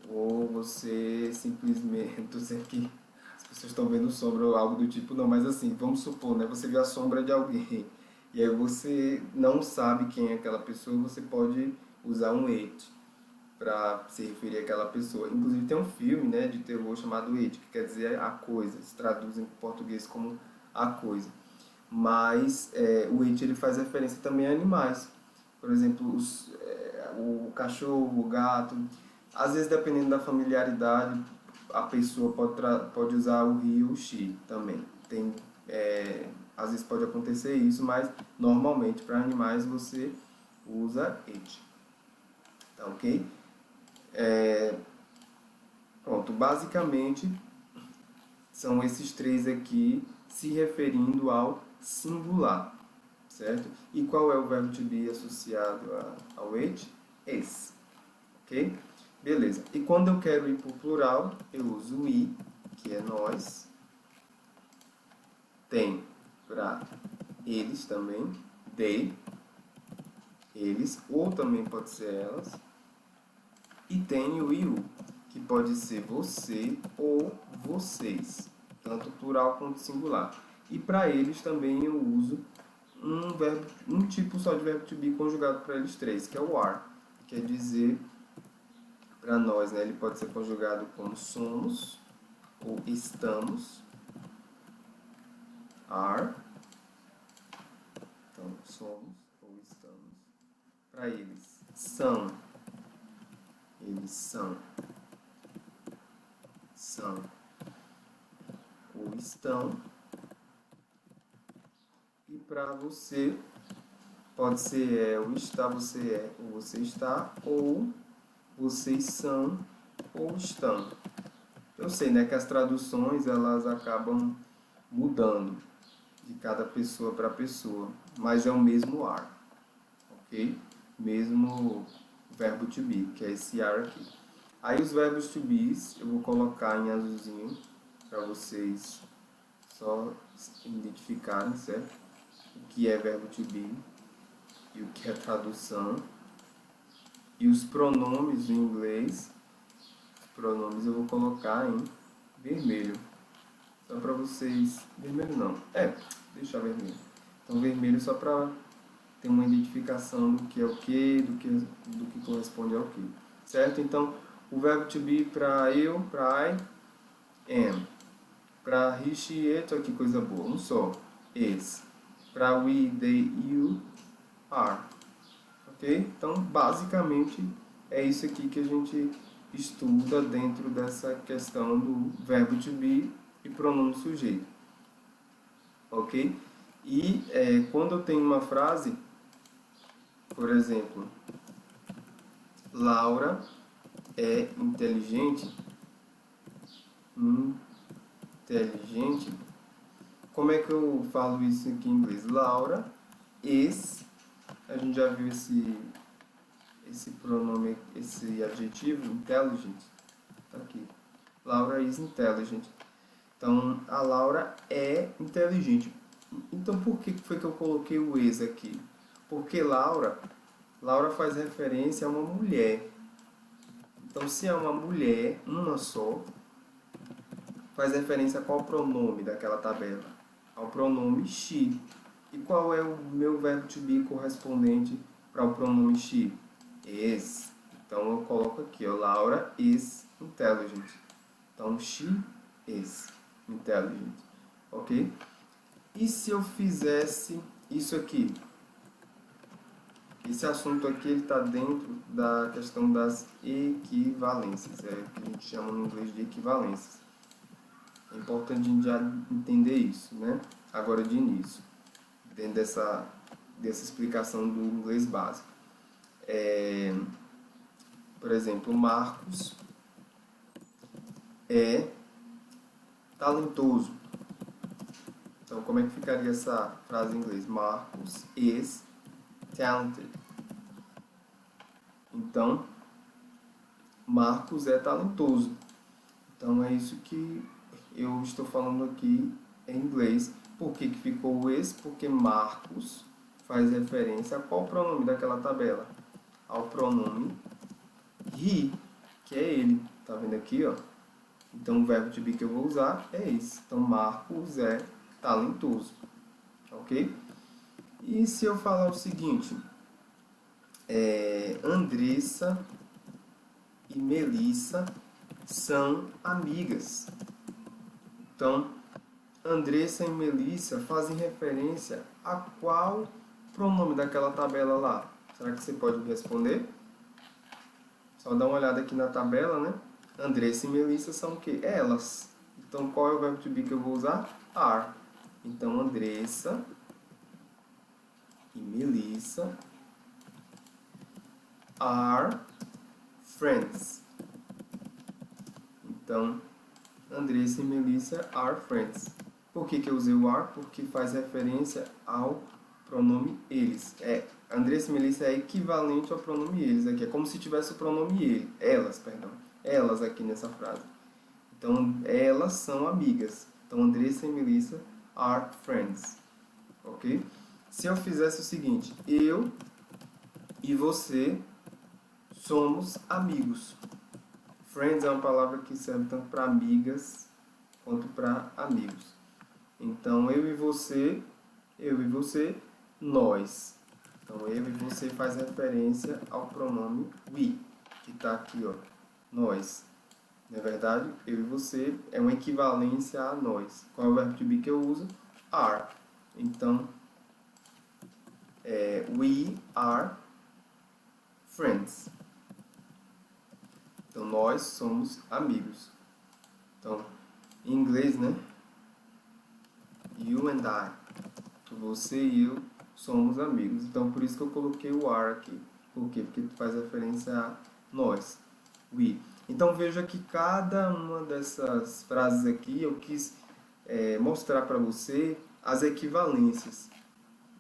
ou você simplesmente, estou dizendo que as pessoas estão vendo sombra ou algo do tipo, não, mas assim, vamos supor, né, você viu a sombra de alguém, e aí você não sabe quem é aquela pessoa, você pode usar um it para se referir àquela pessoa. Inclusive tem um filme, né, de terror chamado It, que quer dizer a coisa, se traduz em português como a coisa. Mas o It ele faz referência também a animais. Por exemplo, o cachorro, o gato. Às vezes, dependendo da familiaridade, a pessoa pode usar o he ou o she também. Às vezes pode acontecer isso, mas normalmente para animais você usa it. Tá ok? Pronto, basicamente são esses três aqui se referindo ao singular, certo? E qual é o verbo to be associado ao it? Esse, ok? Beleza. E quando eu quero ir para o plural, eu uso o I, que é nós. Tem para eles também, they, eles, ou também pode ser elas. E tem o you, que pode ser você ou vocês, tanto plural quanto singular. E para eles também eu uso um tipo só de verbo to be conjugado para eles três, que é o are. Quer dizer, para nós, né, ele pode ser conjugado como somos ou estamos, are, então somos ou estamos. Para eles são, eles são. são ou estão. E para você, pode ser ou está, você ou você está, ou vocês são ou estão. Eu sei, né, que as traduções elas acabam mudando de cada pessoa para pessoa, mas é o mesmo are, ok? Mesmo verbo to be, que é esse are aqui. Aí os verbos to be eu vou colocar em azulzinho para vocês só identificarem, certo? O que é verbo to be e o que é tradução. E os pronomes em inglês, os pronomes eu vou colocar em vermelho. Só para vocês... Vermelho não. Deixar vermelho. Então vermelho só para ter uma identificação do que é o que, do que corresponde ao que. Certo? Então, o verbo to be para eu, para I, am. Para he, she, it, olha que coisa boa. Um só. Is. Para we, they, you, are. Ok? Então, basicamente, é isso aqui que a gente estuda dentro dessa questão do verbo to be e pronome sujeito. Ok? E quando eu tenho uma frase, por exemplo, Laura é inteligente. Inteligente. Como é que eu falo isso aqui em inglês? Laura is. A gente já viu esse pronome, esse adjetivo, intelligent. Tá aqui. Laura is intelligent. Então, a Laura é inteligente. Então, por que foi que eu coloquei o is aqui? Porque Laura faz referência a uma mulher. Então, se é uma mulher, uma só, faz referência a qual pronome daquela tabela? Ao pronome she. E qual é o meu verbo to be correspondente para o pronome she? Is. Então, eu coloco aqui, ó, Laura is intelligent. Então, she is intelligent. Ok? E se eu fizesse isso aqui? Esse assunto aqui está dentro da questão das equivalências. É o que a gente chama no inglês de equivalências. É importante a gente já entender isso, né? Agora de início, dentro dessa explicação do inglês básico. Por exemplo, Marcos é talentoso. Então, como é que ficaria essa frase em inglês? Marcos is talented. Então, Marcos é talentoso. Então, é isso que eu estou falando aqui em inglês. Por que ficou o is? Porque Marcos faz referência a qual pronome daquela tabela? Ao pronome he, que é ele. Tá vendo aqui, ó? Então, o verbo to be que eu vou usar é esse. Então, Marcos é talentoso. Ok? E se eu falar o seguinte... Andressa e Melissa são amigas. Então, Andressa e Melissa fazem referência a qual pronome daquela tabela lá? Será que você pode me responder? Só dá uma olhada aqui na tabela, né? Andressa e Melissa são o quê? Elas. Então, qual é o verbo to be que eu vou usar? Are. Então, Andressa e Melissa are friends. Então, Andressa e Melissa are friends. Por que eu usei o are? Porque faz referência ao pronome eles. Andressa e Melissa é equivalente ao pronome eles aqui. É como se tivesse o pronome ele. Elas, perdão. Elas aqui nessa frase. Então, elas são amigas. Então, Andressa e Melissa are friends. Ok? Se eu fizesse o seguinte, eu e você somos amigos. Friends é uma palavra que serve tanto para amigas quanto para amigos. Então, eu e você, nós. Então, eu e você faz referência ao pronome we, que está aqui, ó, nós. Na verdade, eu e você é uma equivalência a nós. Qual é o verbo to be que eu uso? Are. Então, we are friends. Então, nós somos amigos. Então, em inglês, né? You and I. Você e eu somos amigos. Então, por isso que eu coloquei o are aqui. Por quê? Porque faz referência a nós. We. Então, veja que cada uma dessas frases aqui eu quis mostrar para você as equivalências.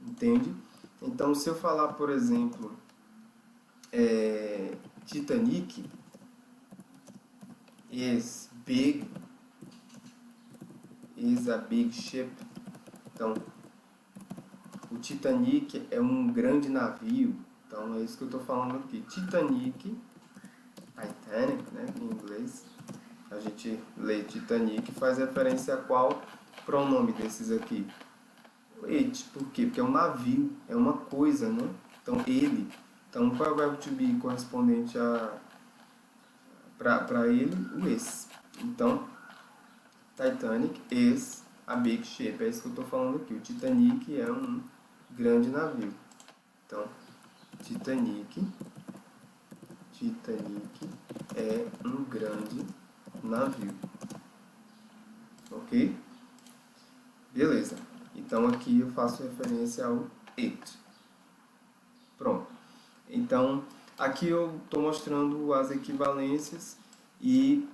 Entende? Então, se eu falar, por exemplo, Titanic is big, is a big ship. Então, o Titanic é um grande navio. Então, é isso que eu estou falando aqui. Titanic, Titanic, né, em inglês. A gente lê Titanic, faz referência a qual pronome desses aqui? It. Por quê? Porque é um navio, é uma coisa, né? Então, ele. Então, qual é o verbo to be correspondente para ele? O is. Então, Titanic is a big ship. É isso que eu estou falando aqui. O Titanic é um grande navio. Então, Titanic é um grande navio. Ok? Beleza. Então, aqui eu faço referência ao it. Pronto. Então, aqui eu estou mostrando as equivalências e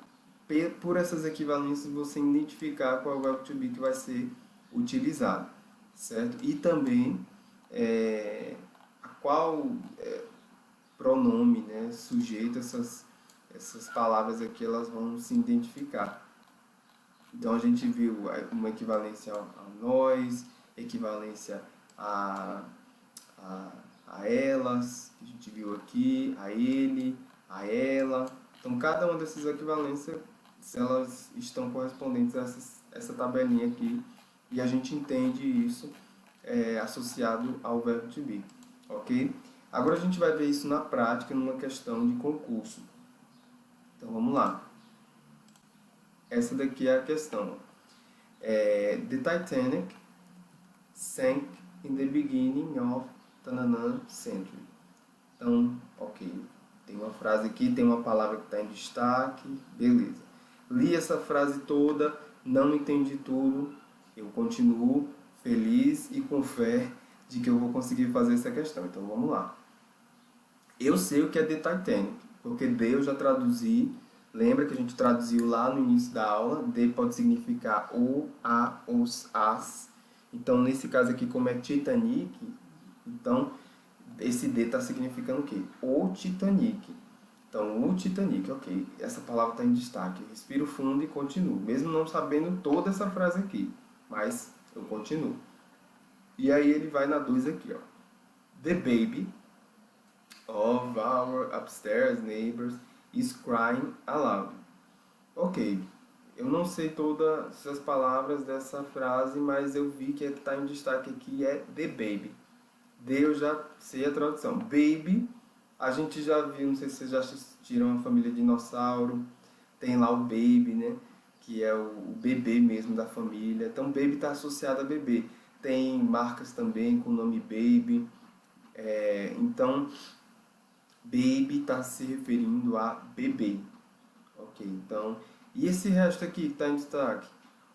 por essas equivalências você identificar qual é o verbo to be que vai ser utilizado, certo? E também a qual pronome, né, sujeito essas palavras aqui elas vão se identificar. Então a gente viu uma equivalência a nós, equivalência a elas, que a gente viu aqui, a ele, a ela. Então cada uma dessas equivalências elas estão correspondentes a essa tabelinha aqui e a gente entende isso associado ao verbo to be, ok? Agora a gente vai ver isso na prática numa questão de concurso. Então vamos lá. Essa daqui é a questão. The Titanic sank in the beginning of tananã century. Então, ok. Tem uma frase aqui, tem uma palavra que está em destaque, beleza. Li essa frase toda, não entendi tudo, eu continuo feliz e com fé de que eu vou conseguir fazer essa questão. Então vamos lá. Eu sei o que é The Titanic, porque The eu já traduzi. Lembra que a gente traduziu lá no início da aula? The pode significar o, a, os, as. Então, nesse caso aqui, como é Titanic, então esse D está significando o quê? O Titanic. Então, o Titanic, ok. Essa palavra está em destaque. Eu respiro fundo e continuo. Mesmo não sabendo toda essa frase aqui. Mas eu continuo. E aí ele vai na 2 aqui, ó. The baby of our upstairs neighbors is crying aloud. Ok, eu não sei todas as palavras dessa frase, mas eu vi que está em destaque aqui é the baby. The eu já sei a tradução. Baby, a gente já viu, não sei se vocês já assistiram a Família Dinossauro, tem lá o baby, né? Que é o bebê mesmo da família. Então, baby está associado a bebê. Tem marcas também com o nome baby. Então, baby está se referindo a bebê. Ok, então... E esse resto aqui que está em destaque?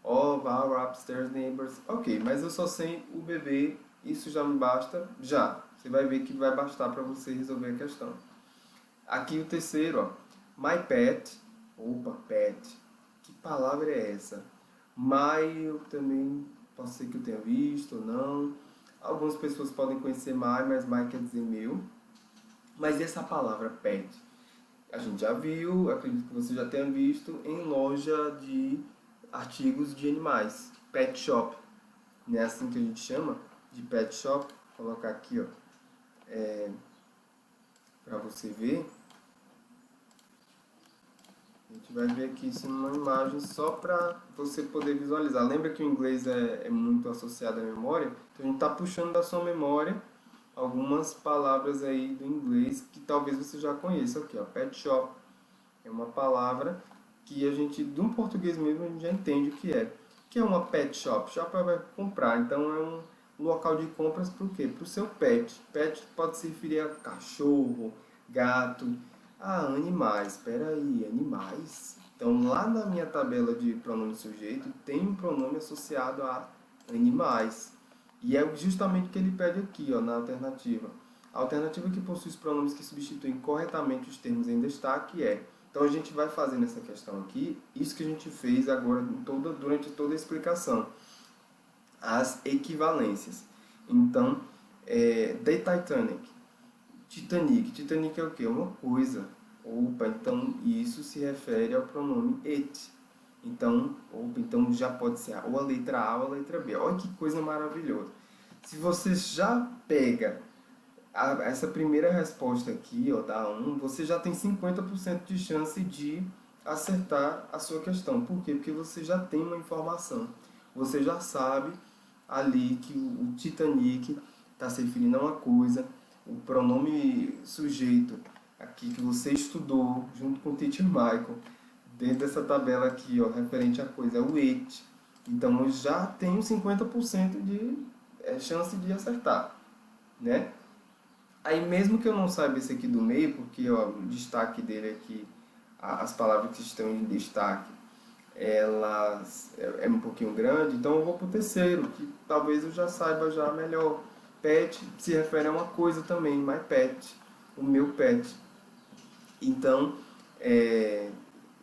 Of our upstairs neighbors. Ok, mas eu só sei o bebê. Isso já me basta? Já. Você vai ver que vai bastar para você resolver a questão. Aqui o terceiro, ó. My pet. Opa, pet. Que palavra é essa? My eu também pode ser que eu tenha visto ou não. Algumas pessoas podem conhecer my, mas my quer dizer meu. Mas essa palavra pet, a gente já viu, acredito que você já tenha visto, em loja de artigos de animais. Pet shop. Não é assim que a gente chama? De pet shop. Vou colocar aqui, ó. Para você ver. A gente vai ver aqui isso numa imagem só para você poder visualizar. Lembra que o inglês é muito associado à memória? Então a gente está puxando da sua memória algumas palavras aí do inglês que talvez você já conheça. Aqui, ó, pet shop é uma palavra que a gente, do português mesmo, a gente já entende o que é. O que é uma pet shop? Shop é comprar, então é um local de compras para o quê? Para o seu pet. Pet pode se referir a cachorro, gato, animais. Espera aí, animais? Então, lá na minha tabela de pronome sujeito, tem um pronome associado a animais. E é justamente o que ele pede aqui, ó, na alternativa. A alternativa que possui os pronomes que substituem corretamente os termos em destaque é. Então, a gente vai fazer nessa questão aqui, isso que a gente fez agora durante toda a explicação. As equivalências. Então, The Titanic. Titanic. Titanic é o quê? Uma coisa. Opa, então isso se refere ao pronome it. Então, então já pode ser ou a letra A ou a letra B. Olha que coisa maravilhosa. Se você já pega essa primeira resposta aqui, ó, da 1, você já tem 50% de chance de acertar a sua questão. Por quê? Porque você já tem uma informação. Você já sabe ali que o Titanic está se referindo a uma coisa, o pronome sujeito aqui que você estudou junto com o Teacher Michael, dentro dessa tabela aqui, ó, referente à coisa, é o it. Então eu já tenho 50% de chance de acertar, né? Aí mesmo que eu não saiba esse aqui do meio, porque ó, o destaque dele aqui, as palavras que estão em destaque, elas é um pouquinho grande, então eu vou para o terceiro, que talvez eu já saiba já melhor. Pet se refere a uma coisa também, my pet, o meu pet. Então,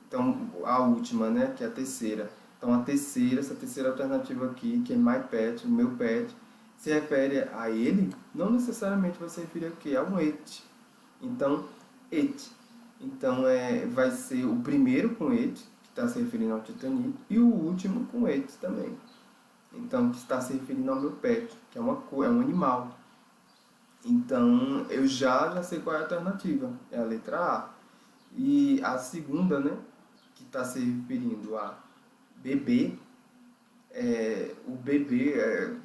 então a última, né, que é a terceira. Então essa terceira alternativa aqui, que é my pet, o meu pet, se refere a ele, não necessariamente vai se referir a quê? A um it. Então, it. Então vai ser o primeiro com it, que está se referindo ao Titanic, e o último com it também. Então, que está se referindo ao meu pet, que é um animal. Então, eu já sei qual é a alternativa. É a letra A. E a segunda, né, que está se referindo a bebê, o bebê,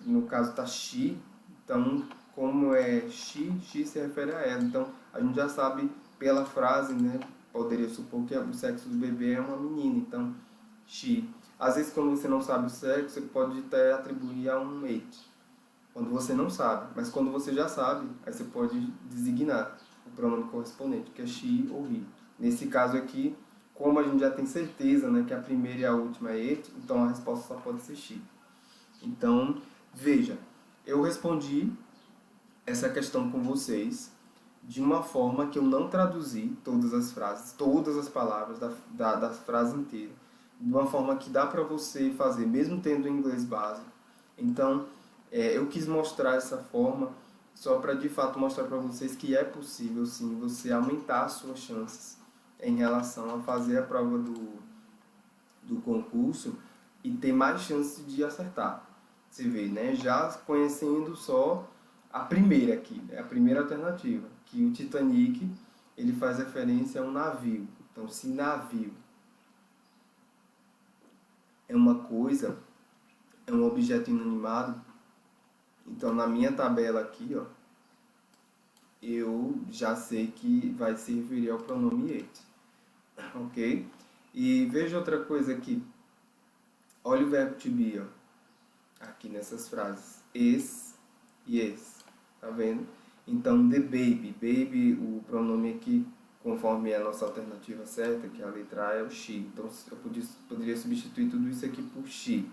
no caso está she, então como é she se refere a ela. Então a gente já sabe pela frase, né, poderia supor que o sexo do bebê é uma menina, então she. Às vezes quando você não sabe o sexo, você pode até atribuir a um it, quando você não sabe. Mas quando você já sabe, aí você pode designar o pronome correspondente, que é she ou he. Nesse caso aqui, como a gente já tem certeza, né, que a primeira e a última é it, então a resposta só pode ser she. Então, veja, eu respondi essa questão com vocês de uma forma que eu não traduzi todas as frases, todas as palavras da frase inteira, de uma forma que dá para você fazer, mesmo tendo inglês básico. Então, eu quis mostrar essa forma só para de fato mostrar para vocês que é possível sim você aumentar as suas chances em relação a fazer a prova do concurso e ter mais chances de acertar. Você vê, né? Já conhecendo só a primeira aqui, né? A primeira alternativa, que o Titanic ele faz referência a um navio. Então, se navio é uma coisa, é um objeto inanimado, então na minha tabela aqui, ó, eu já sei que vai se referir ao pronome it, ok? E veja outra coisa aqui, olha o verbo to be, ó, aqui nessas frases, is e yes, tá vendo? Então, the baby, baby, o pronome aqui, conforme é a nossa alternativa certa, que é a letra A, é o she. Então, eu poderia substituir tudo isso aqui por she.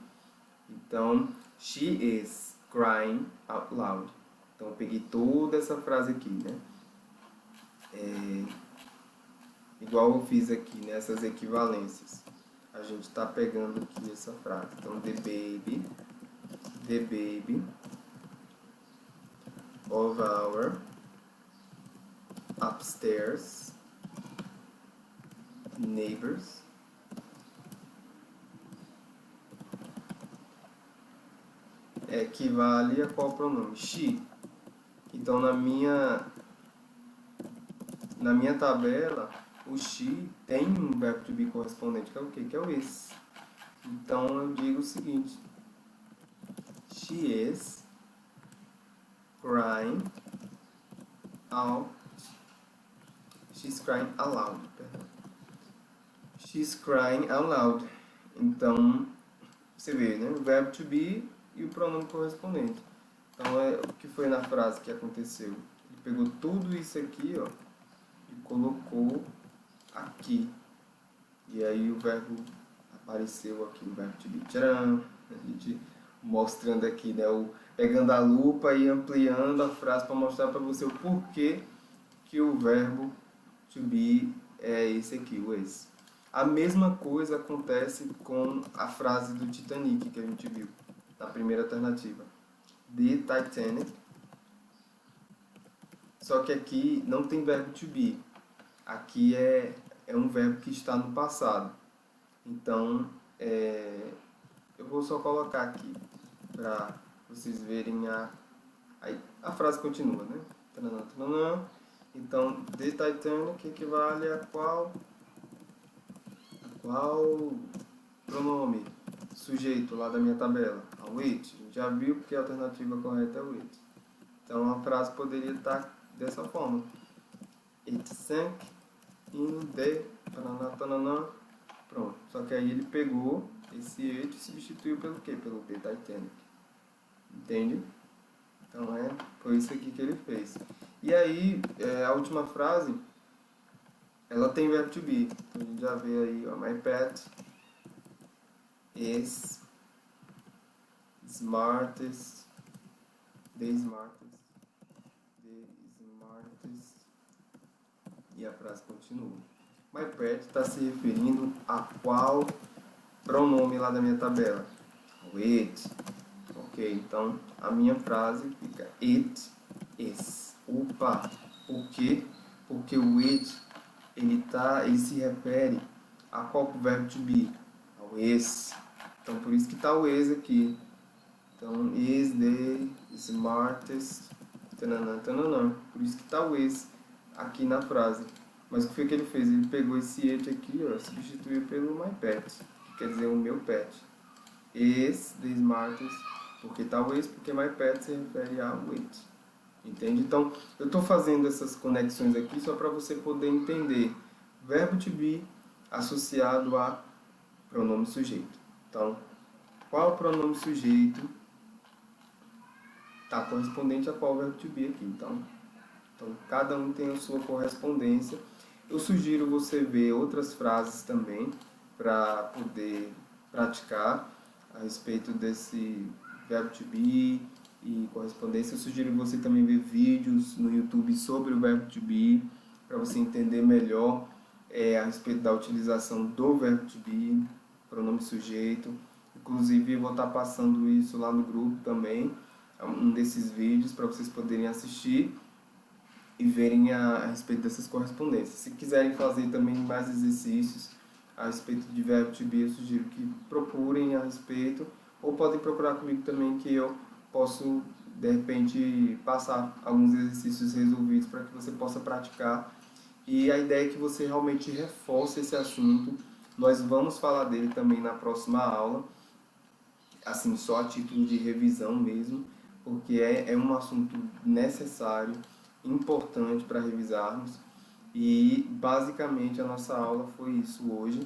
Então, she is crying out loud. Então, eu peguei toda essa frase aqui, né? Igual eu fiz aqui nessas equivalências. A gente está pegando aqui essa frase. Então, the baby of our upstairs neighbors equivale a qual pronome? She. Então na minha tabela o she tem um verbo to be correspondente, que é o quê? Que é o is. Então eu digo o seguinte: she is crying out. She's crying aloud. Perdão. She's crying out loud. Então você vê, né? O verbo to be e o pronome correspondente. Então, o que foi na frase que aconteceu? Ele pegou tudo isso aqui, ó, e colocou aqui. E E aí o verbo apareceu aqui, o verbo to be, tcharam, a gente mostrando aqui, né, pegando a lupa e ampliando a frase para mostrar para você o porquê que o verbo to be é esse aqui, o esse. A mesma coisa acontece com a frase do Titanic que a gente viu na primeira alternativa. The Titanic. Só que aqui não tem verbo to be. Aqui é um verbo que está no passado. Então, eu vou só colocar aqui para vocês verem a frase continua, né? Tananã, tananã. Então, the Titanic equivale a qual pronome? Sujeito lá da minha tabela. Ao it. A gente já viu porque a alternativa correta é o it. Então, a frase poderia estar dessa forma. It sank in the... Tananã, tananã. Pronto. Só que aí ele pegou esse it e substituiu pelo quê? Pelo the Titanic. Entende? Então, foi isso aqui que ele fez. E aí, a última frase, ela tem verbo to be. Então, a gente já vê aí, ó, my pet is smartest, the smartest, e a frase continua. My pet está se referindo a qual pronome lá da minha tabela? O it. Ok, então a minha frase fica it is. Opa, por quê? Porque o it ele se refere a qual verbo to be? Ao is. Então por isso que está o is aqui. Então is the smartest. Tananã, tananã. Por isso que está o is aqui na frase. Mas o que foi que ele fez? Ele pegou esse it aqui, ó, substituiu pelo my pet, que quer dizer o meu pet. Is the smartest, porque talvez porque my pet se refere a it. Entende? Então, eu estou fazendo essas conexões aqui só para você poder entender. Verbo to be associado a pronome sujeito. Então, qual pronome sujeito está correspondente a qual verbo to be aqui? Então, cada um tem a sua correspondência. Eu sugiro você ver outras frases também para poder praticar a respeito desse verbo to be e correspondência. Eu sugiro você também ver vídeos no YouTube sobre o verbo to be para você entender melhor a respeito da utilização do verbo to be, pronome sujeito. Inclusive, eu vou estar passando isso lá no grupo também, um desses vídeos para vocês poderem assistir e verem a respeito dessas correspondências. Se quiserem fazer também mais exercícios a respeito de verbo to be, eu sugiro que procurem a respeito, ou podem procurar comigo também, que eu posso, de repente, passar alguns exercícios resolvidos para que você possa praticar. E a ideia é que você realmente reforce esse assunto. Nós vamos falar dele também na próxima aula, assim, só a título de revisão mesmo, porque é um assunto necessário, importante para revisarmos. E basicamente a nossa aula foi isso hoje.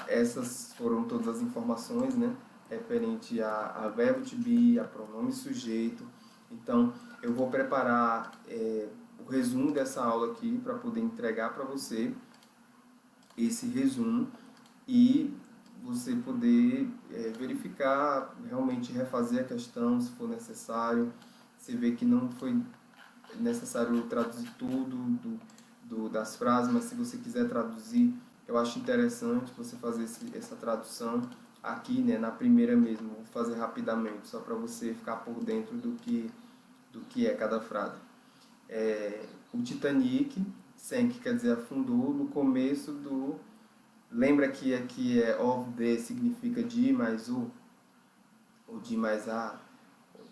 Essas foram todas as informações, né, referente a verbo to be, a pronome sujeito. Então eu vou preparar o resumo dessa aula aqui para poder entregar para você esse resumo e você poder verificar, realmente refazer a questão se for necessário. Você vê que não foi necessário traduzir tudo das frases, mas se você quiser traduzir, eu acho interessante você fazer essa tradução aqui, né, na primeira mesmo. Vou fazer rapidamente, só para você ficar por dentro do que é cada frase. O Titanic, sank quer dizer afundou, no começo do... Lembra que aqui of the significa de mais o, ou de mais a.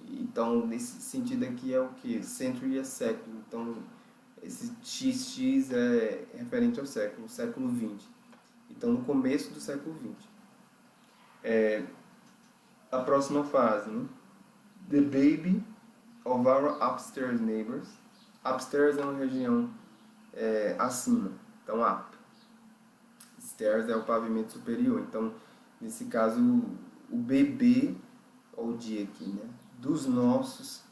Então, nesse sentido aqui é o que? Century é século. Então, esse XX é referente ao século XX. Então, no começo do século XX. A próxima frase, né? The baby of our upstairs neighbors. Upstairs é uma região acima. Então, up. Stairs é o pavimento superior. Então, nesse caso, o bebê, ou de aqui, né? Dos nossos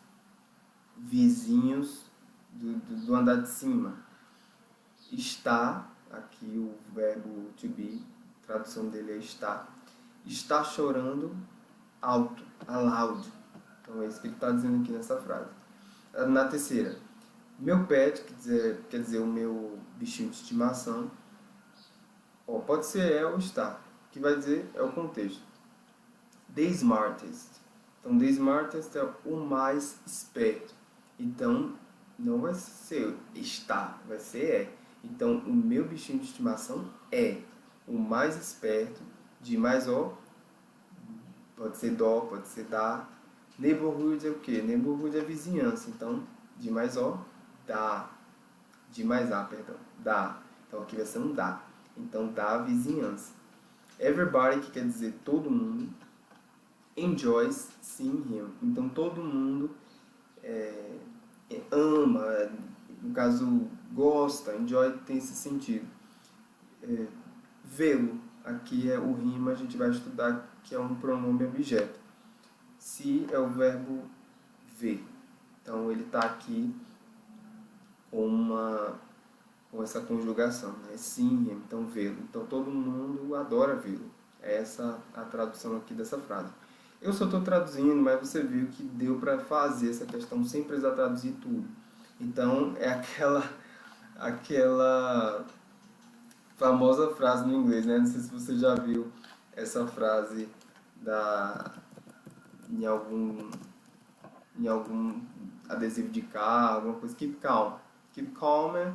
vizinhos do andar de cima está aqui o verbo to be, a tradução dele é estar. Está chorando alto, aloud. Então é isso que ele está dizendo aqui nessa frase. Na terceira, meu pet, quer dizer o meu bichinho de estimação, pode ser é ou está. O que vai dizer é o contexto. The smartest. Então, the smartest é o mais esperto. Então, não vai ser está, vai ser é. Então, o meu bichinho de estimação é o mais esperto, de mais ó, pode ser dó, pode ser dá. Neighborhood é o quê? Neighborhood é vizinhança. Então, de mais ó, dá. De mais a, perdão, dá. Então, aqui vai ser um dá. Então, dá vizinhança. Everybody, que quer dizer todo mundo. Enjoys seeing him. Então, todo mundo ama, no caso, gosta. Enjoy tem esse sentido. Vê-lo. Aqui é o rima, a gente vai estudar que é um pronome objeto. Se é o verbo ver. Então, ele está aqui com essa conjugação, né? Sim, então vê-lo. Então, todo mundo adora vê-lo. Essa é a tradução aqui dessa frase. Eu só estou traduzindo, mas você viu que deu para fazer essa questão sem precisar traduzir tudo. Então, é aquela famosa frase no inglês, né? Não sei se você já viu essa frase em algum adesivo de carro, alguma coisa. Keep calm. Keep calm é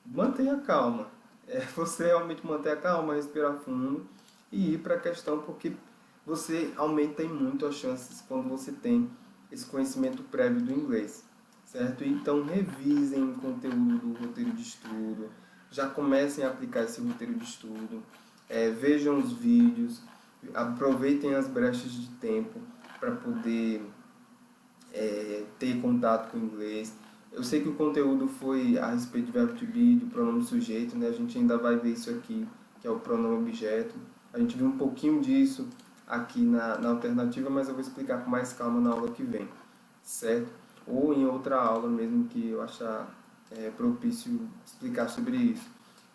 mantenha calma. É você realmente manter a calma, respirar fundo e ir para a questão, porque você aumenta muito as chances quando você tem esse conhecimento prévio do inglês, certo? Então revisem o conteúdo do roteiro de estudo, já comecem a aplicar esse roteiro de estudo, vejam os vídeos, aproveitem as brechas de tempo para poder ter contato com o inglês. Eu sei que o conteúdo foi a respeito de verbo to be, do pronome sujeito, né? A gente ainda vai ver isso aqui, que é o pronome objeto. A gente viu um pouquinho disso aqui na alternativa, mas eu vou explicar com mais calma na aula que vem, certo? Ou em outra aula mesmo que eu achar propício explicar sobre isso.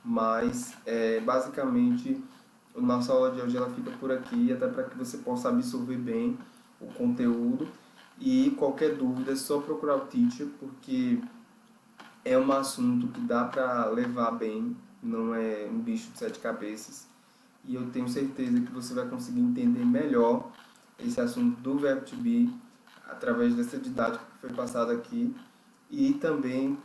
Mas, basicamente, a nossa aula de hoje ela fica por aqui, até para que você possa absorver bem o conteúdo. E qualquer dúvida é só procurar o teacher, porque é um assunto que dá para levar bem, não é um bicho de sete cabeças. E eu tenho certeza que você vai conseguir entender melhor esse assunto do verbo to be através dessa didática que foi passada aqui. E também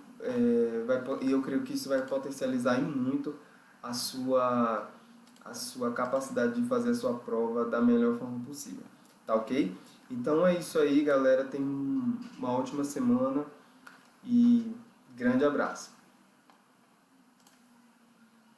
eu creio que isso vai potencializar em muito a sua capacidade de fazer a sua prova da melhor forma possível. Tá ok? Então é isso aí, galera. Tenham uma ótima semana e grande abraço.